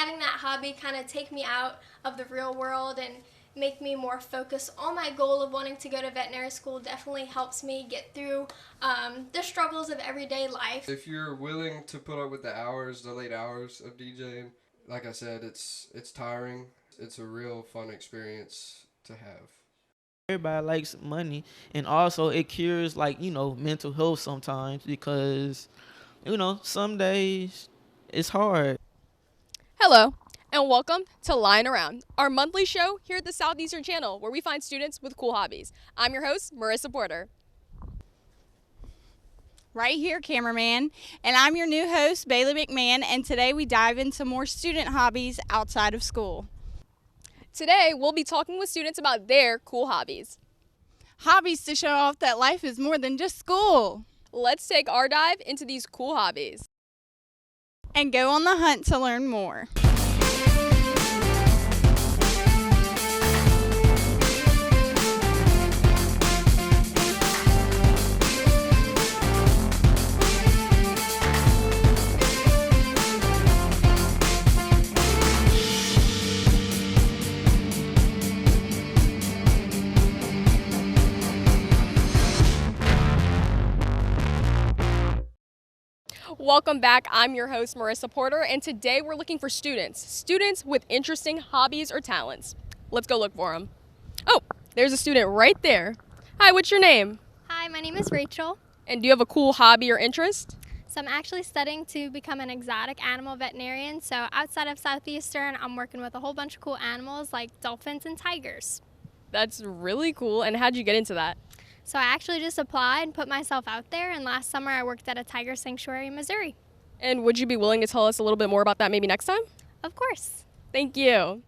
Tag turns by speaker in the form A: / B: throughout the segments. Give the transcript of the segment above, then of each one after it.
A: having that hobby kind of take me out of the real world and make me more focused on my goal of wanting to go to veterinary school definitely helps me get through the struggles of everyday life.
B: If you're willing to put up with the late hours of DJing, like I said, it's tiring. It's a real fun experience to have.
C: Everybody likes money, and also it cures mental health sometimes because some days it's hard.
D: Hello, and welcome to Lying Around, our monthly show here at the Southeastern Channel where we find students with cool hobbies. I'm your host, Marissa Porter.
E: Right here, cameraman. And I'm your new host, Bailey Mcmahan, and today we dive into more student hobbies outside of school.
D: Today, we'll be talking with students about their cool hobbies.
E: Hobbies to show off that life is more than just school.
D: Let's take our dive into these cool hobbies.
E: And go on the hunt to learn more.
D: Welcome back. I'm your host, Marissa Porter, and today we're looking for students with interesting hobbies or talents. Let's go look for them. Oh, there's a student right there. Hi, what's your name?
F: Hi, my name is Rachel.
D: And do you have a cool hobby or interest?
F: So I'm actually studying to become an exotic animal veterinarian. So outside of Southeastern, I'm working with a whole bunch of cool animals like dolphins and tigers.
D: That's really cool. And how'd you get into that?
F: So I actually just applied and put myself out there, and last summer I worked at a tiger sanctuary in Missouri.
D: And would you be willing to tell us a little bit more about that maybe next time?
F: Of course.
D: Thank you.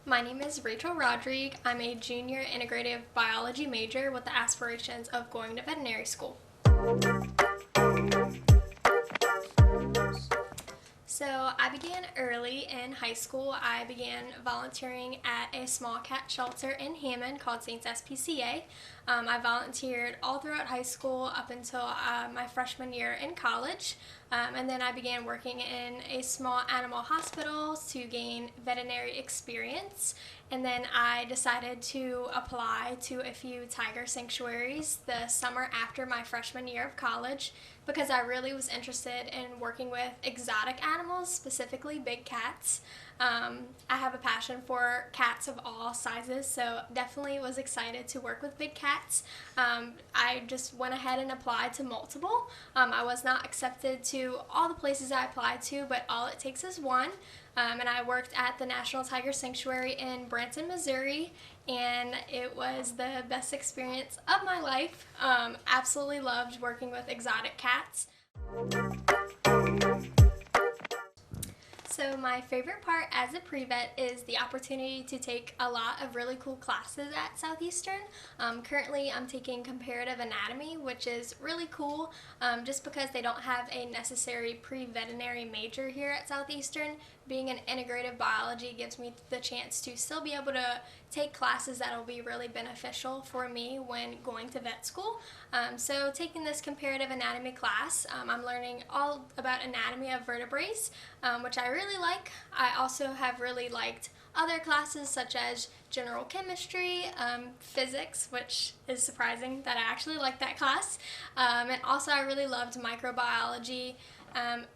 A: My name is Rachel Rodrigue. I'm a junior integrative biology major with the aspirations of going to veterinary school. So I began early in high school. I began volunteering at a small cat shelter in Hammond called Saints SPCA. I volunteered all throughout high school up until my freshman year in college. And then I began working in a small animal hospital to gain veterinary experience. And then I decided to apply to a few tiger sanctuaries the summer after my freshman year of college because I really was interested in working with exotic animals, specifically big cats. I have a passion for cats of all sizes, so definitely was excited to work with big cats. I just went ahead and applied to multiple. I was not accepted to all the places I applied to, but all it takes is one. And I worked at the National Tiger Sanctuary in Branson, Missouri, and it was the best experience of my life. Absolutely loved working with exotic cats. So my favorite part as a pre-vet is the opportunity to take a lot of really cool classes at Southeastern. Currently I'm taking comparative anatomy, which is really cool just because they don't have a necessary pre-veterinary major here at Southeastern. Being an integrative biology gives me the chance to still be able to take classes that will be really beneficial for me when going to vet school. So taking this comparative anatomy class, I'm learning all about anatomy of vertebrae, which I really like. I also have really liked other classes such as general chemistry, physics, which is surprising that I actually like that class, and also I really loved microbiology.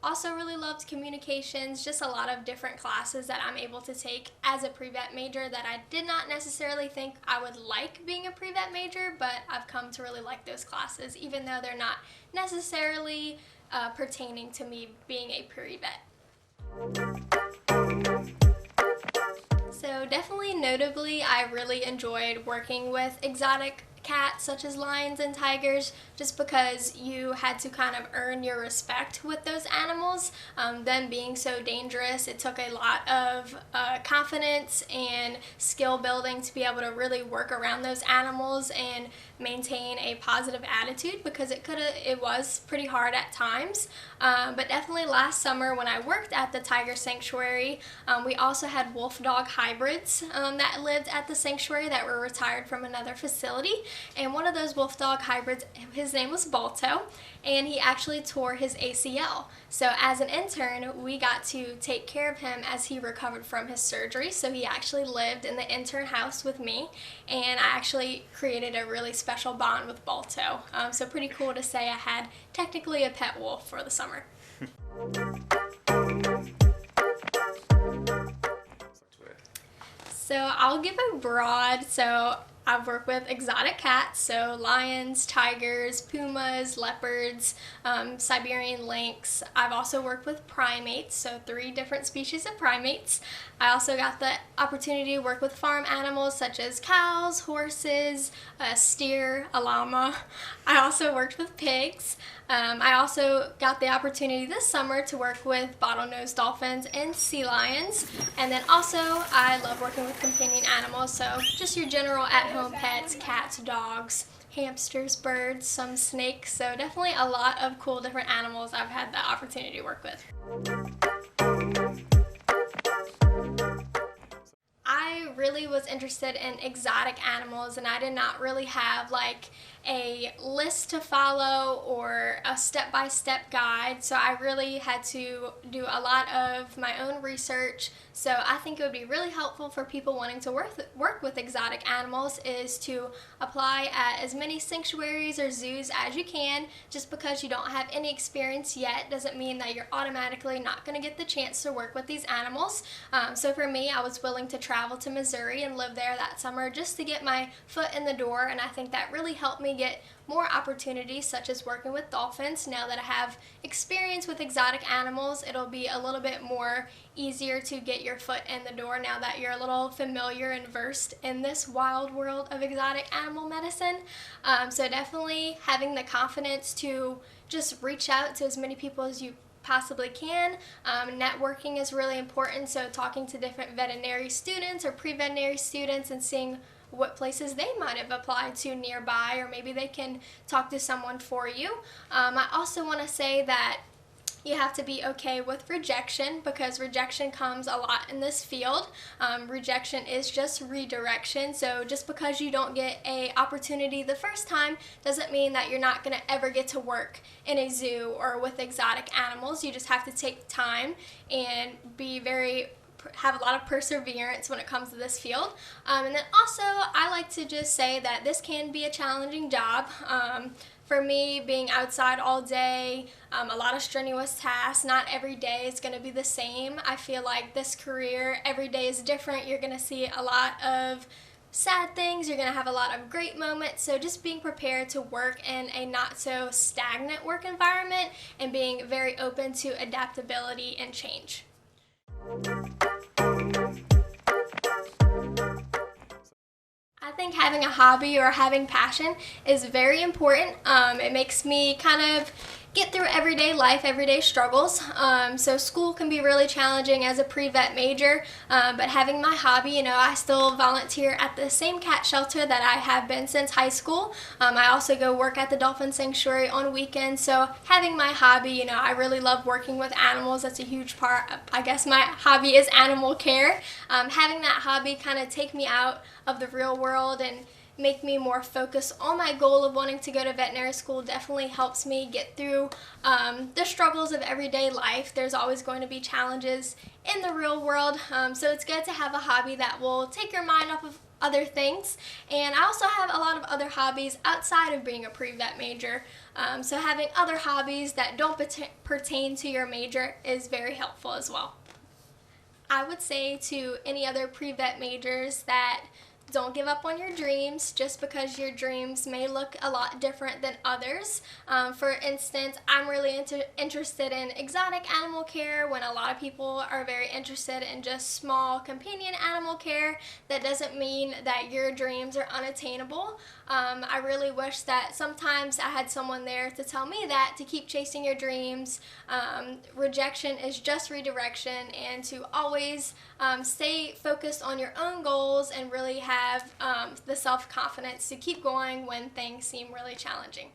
A: Also really loved communications, just a lot of different classes that I'm able to take as a pre-vet major that I did not necessarily think I would like being a pre-vet major, but I've come to really like those classes even though they're not necessarily pertaining to me being a pre-vet. So definitely notably, I really enjoyed working with exotic cats such as lions and tigers just because you had to kind of earn your respect with those animals. Them being so dangerous, it took a lot of confidence and skill building to be able to really work around those animals and maintain a positive attitude because it was pretty hard at times. But definitely last summer when I worked at the tiger sanctuary, we also had wolf dog hybrids that lived at the sanctuary that were retired from another facility. and one of those wolf dog hybrids, his name was Balto, and he actually tore his ACL. So as an intern, we got to take care of him as he recovered from his surgery. So he actually lived in the intern house with me, and I actually created a really special bond with Balto. So pretty cool to say I had technically a pet wolf for the summer. So I'll give a broad, so I've worked with exotic cats, so lions, tigers, pumas, leopards, Siberian lynx. I've also worked with primates, so 3 different species of primates. I also got the opportunity to work with farm animals such as cows, horses, a steer, a llama. I also worked with pigs. I also got the opportunity this summer to work with bottlenose dolphins and sea lions. And then also I love working with companion animals, so just your general at-home pets, cats, dogs, hamsters, birds, some snakes. So definitely a lot of cool different animals I've had the opportunity to work with. I really was interested in exotic animals, and I did not really have like a list to follow or a step-by-step guide, so I really had to do a lot of my own research. So I think it would be really helpful for people wanting to work with exotic animals is to apply at as many sanctuaries or zoos as you can. Just because you don't have any experience yet doesn't mean that you're automatically not going to get the chance to work with these animals. So for me, I was willing to travel to Missouri and live there that summer just to get my foot in the door, and I think that really helped me get more opportunities, such as working with dolphins. Now that I have experience with exotic animals, it'll be a little bit more easier to get your foot in the door now that you're a little familiar and versed in this wild world of exotic animal medicine. So definitely having the confidence to just reach out to as many people as you possibly can. Networking is really important, so talking to different veterinary students or pre-veterinary students and seeing what places they might have applied to nearby, or maybe they can talk to someone for you. I also want to say that you have to be okay with rejection, because rejection comes a lot in this field. Rejection is just redirection, so just because you don't get an opportunity the first time doesn't mean that you're not going to ever get to work in a zoo or with exotic animals. You just have to take time and have a lot of perseverance when it comes to this field. And then also, I like to just say that this can be a challenging job. For me, being outside all day, a lot of strenuous tasks, not every day is going to be the same. I feel like this career, every day is different. You're going to see a lot of sad things, you're going to have a lot of great moments, so just being prepared to work in a not so stagnant work environment and being very open to adaptability and change. I think having a hobby or having passion is very important. It makes me kind of get through everyday life, everyday struggles. So school can be really challenging as a pre-vet major, but having my hobby, I still volunteer at the same cat shelter that I have been since high school. I also go work at the Dolphin Sanctuary on weekends. So having my hobby, I really love working with animals. That's a huge part. I guess my hobby is animal care. Having that hobby kind of take me out of the real world and make me more focused on my goal of wanting to go to veterinary school definitely helps me get through the struggles of everyday life. There's always going to be challenges in the real world, so it's good to have a hobby that will take your mind off of other things. And I also have a lot of other hobbies outside of being a pre-vet major, so having other hobbies that don't pertain to your major is very helpful as well. I would say to any other pre-vet majors that don't give up on your dreams just because your dreams may look a lot different than others. For instance, I'm really interested in exotic animal care when a lot of people are very interested in just small companion animal care. That doesn't mean that your dreams are unattainable. I really wish that sometimes I had someone there to tell me that to keep chasing your dreams. Rejection is just redirection, and to always stay focused on your own goals and really have the self-confidence to keep going when things seem really challenging.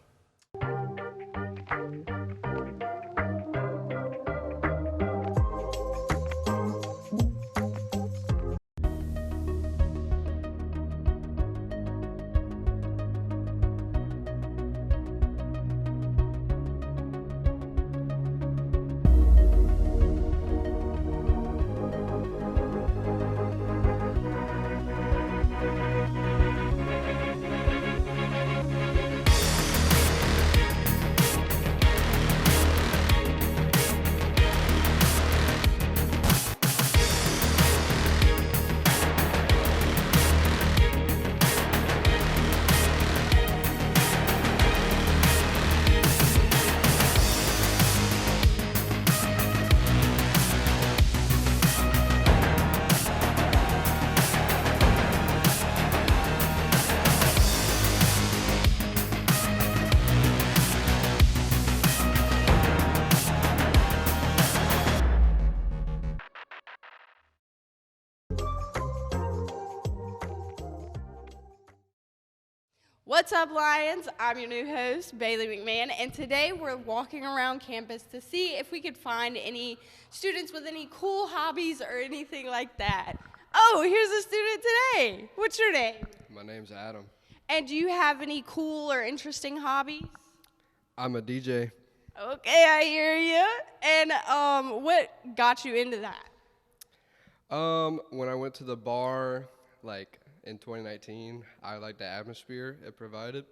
E: What's up, Lions? I'm your new host, Bailey McMahon, and today we're walking around campus to see if we could find any students with any cool hobbies or anything like that. Oh, here's a student today. What's your name?
B: My name's Adam.
E: And do you have any cool or interesting hobbies?
B: I'm a DJ.
E: Okay, I hear you. And what got you into that?
B: When I went to the bar, like in 2019, I liked the atmosphere it provided.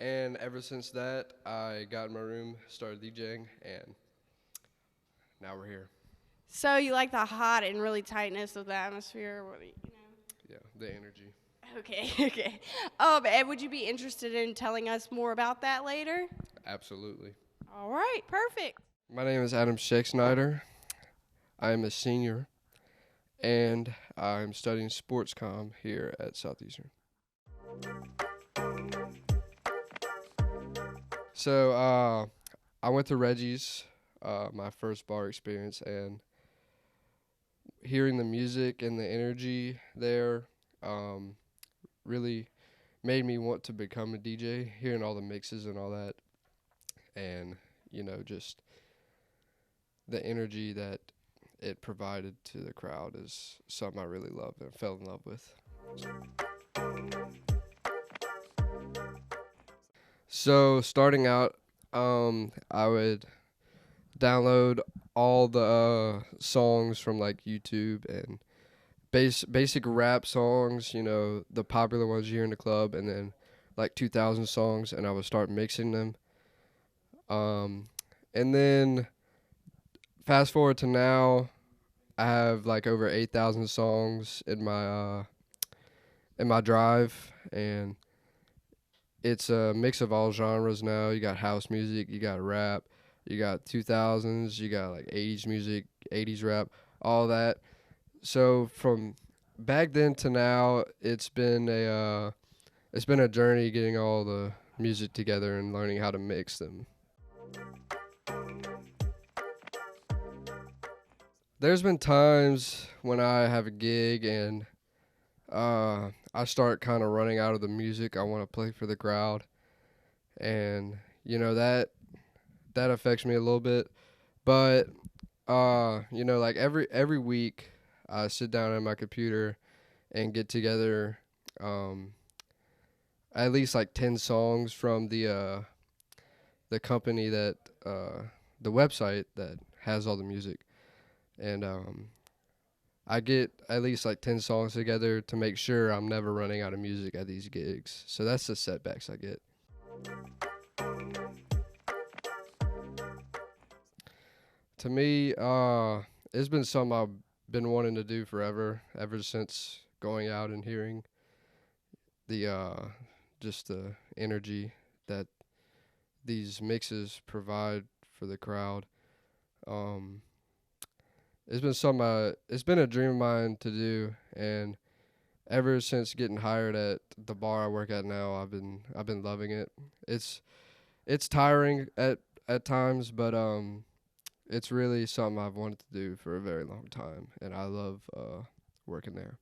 B: And ever since that, I got in my room, started DJing, and now we're here.
E: So you like the hot and really tightness of the atmosphere? What do you know?
B: Yeah, the energy.
E: Okay, okay. And would you be interested in telling us more about that later?
B: Absolutely.
E: All right, perfect.
B: My name is Adam Shakesnyder. I am a senior, and I'm studying sports comm here at Southeastern. So I went to Reggie's, my first bar experience, and hearing the music and the energy there really made me want to become a DJ, hearing all the mixes and all that, and, just the energy that it provided to the crowd is something I really loved and fell in love with. So starting out, I would download all the songs from like YouTube and basic rap songs, the popular ones you hear in the club, and then like 2000 songs, and I would start mixing them. And then fast forward to now, I have like over 8,000 songs in my drive, and it's a mix of all genres now. You got house music, you got rap, you got 2000s, you got like 80s music, 80s rap, all that. So from back then to now, it's been a journey getting all the music together and learning how to mix them. There's been times when I have a gig and I start kind of running out of the music I want to play for the crowd, and that affects me a little bit. But like every week, I sit down at my computer and get together at least like 10 songs from the company that the website that has all the music. And I get at least like 10 songs together to make sure I'm never running out of music at these gigs. So that's the setbacks I get. To me, it's been something I've been wanting to do forever, ever since going out and hearing the just the energy that these mixes provide for the crowd. It's been it's been a dream of mine to do, and ever since getting hired at the bar I work at now, I've been loving it. It's tiring at times, but it's really something I've wanted to do for a very long time, and I love working there.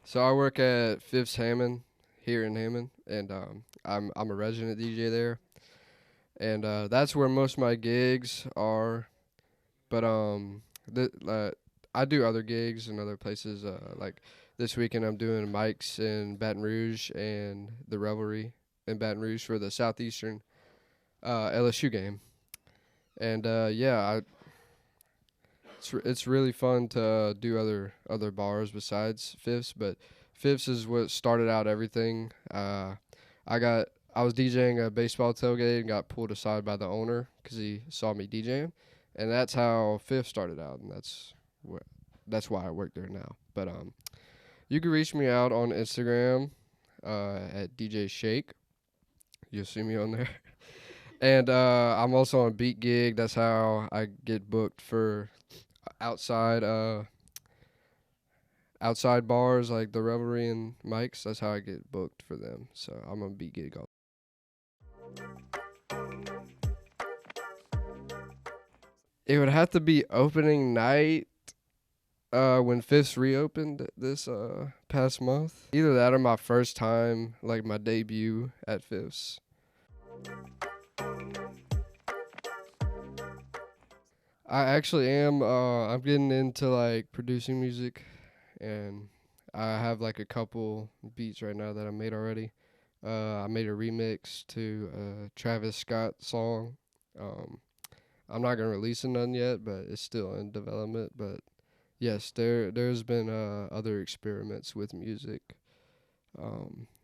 B: So I work at Fifth's Hammond here in Hammond, and I'm a resident DJ there. And that's where most of my gigs are, but I do other gigs in other places. Like this weekend, I'm doing mics in Baton Rouge and the Revelry in Baton Rouge for the Southeastern LSU game. And it's really fun to do other bars besides Fifth's, but Fifth's is what started out everything. I was DJing a baseball tailgate and got pulled aside by the owner because he saw me DJing, and that's how Fifth started out, and that's why I work there now. But you can reach me out on Instagram at DJ Shake. You'll see me on there. And I'm also on Beat Gig. That's how I get booked for outside bars like the Revelry and Mike's. That's how I get booked for them. So I'm on Beat Gig all. It would have to be opening night when Fifths reopened this past month. Either that or my first time, like my debut at Fifths. I actually am. I'm getting into like producing music, and I have like a couple beats right now that I made already. I made a remix to a Travis Scott song. Um, I'm not gonna release it none yet, but it's still in development. But yes, there's been other experiments with music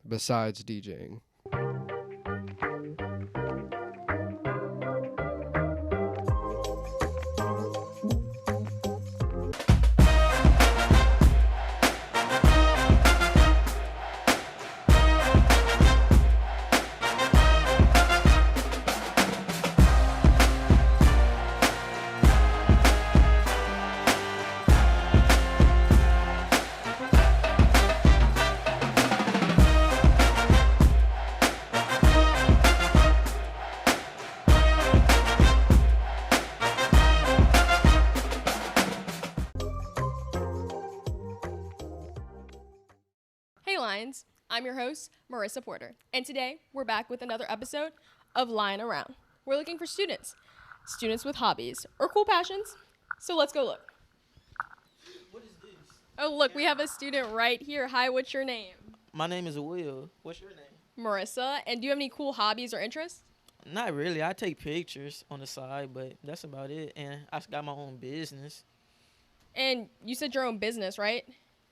B: besides DJing.
D: Hey Lions, I'm your host, Marissa Porter, and today we're back with another episode of Lying Around. We're looking for students with hobbies or cool passions. So let's go look.
C: What is this?
D: Oh, look, we have a student right here. Hi, what's your name?
C: My name is Will. What's your name?
D: Marissa, and do you have any cool hobbies or interests?
C: Not really. I take pictures on the side, but that's about it. And I got my own business.
D: And you said your own business, right?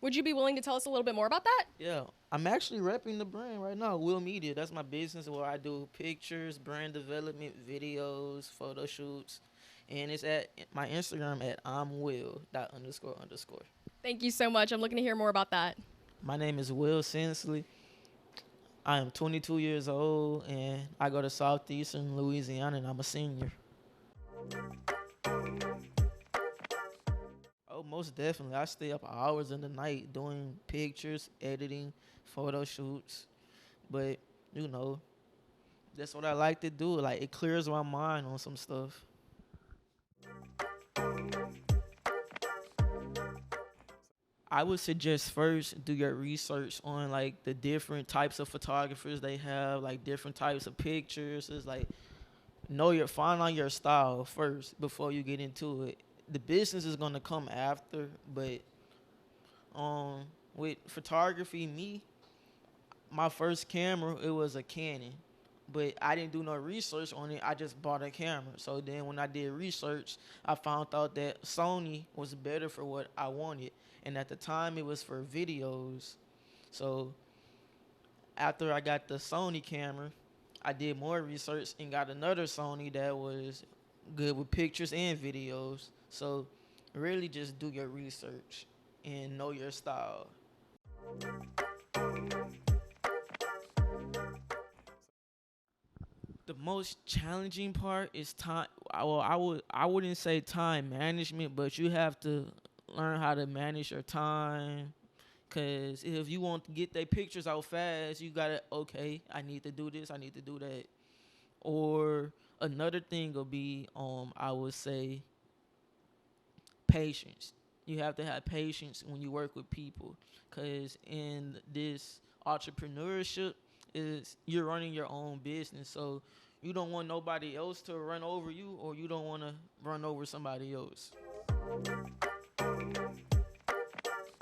D: Would you be willing to tell us a little bit more about that?
C: Yeah, I'm actually repping the brand right now, Will Media. That's my business where I do pictures, brand development, videos, photo shoots. And it's at my Instagram at imwill.__.
D: Thank you so much. I'm looking to hear more about that.
C: My name is Will Sensley. I am 22 years old, and I go to Southeastern Louisiana, and I'm a senior. Oh, most definitely. I stay up hours in the night doing pictures, editing, photo shoots. But, that's what I like to do. Like, it clears my mind on some stuff. I would suggest first do your research on like the different types of photographers they have, like different types of pictures. It's like find out your style first before you get into it. The business is gonna come after, but with photography, my first camera, it was a Canon, but I didn't do no research on it. I just bought a camera. So then when I did research, I found out that Sony was better for what I wanted. And at the time, it was for videos. So after I got the Sony camera, I did more research and got another Sony that was good with pictures and videos. So really just do your research and know your style. The most challenging part is time. Well, I wouldn't say time management, but you have to learn how to manage your time. Cause if you want to get their pictures out fast, you gotta I need to do this, I need to do that. Or another thing will be I would say patience. You have to have patience when you work with people, cause in this entrepreneurship is you're running your own business, so you don't want nobody else to run over you, or you don't want to run over somebody else.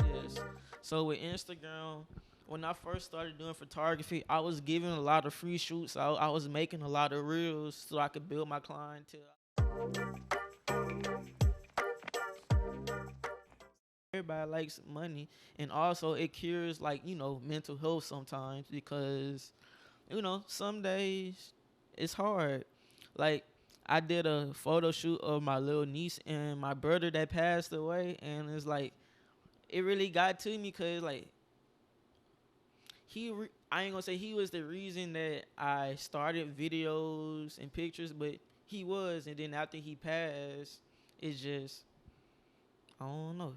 C: Yes. So with Instagram, when I first started doing photography, I was giving a lot of free shoots. I was making a lot of reels so I could build my clientele. Everybody likes money, and also it cures mental health sometimes, because some days it's hard. Like, I did a photo shoot of my little niece and my brother that passed away, and it's like it really got to me, because like I ain't gonna say he was the reason that I started videos and pictures, but he was. And then after he passed, it's just, I don't know.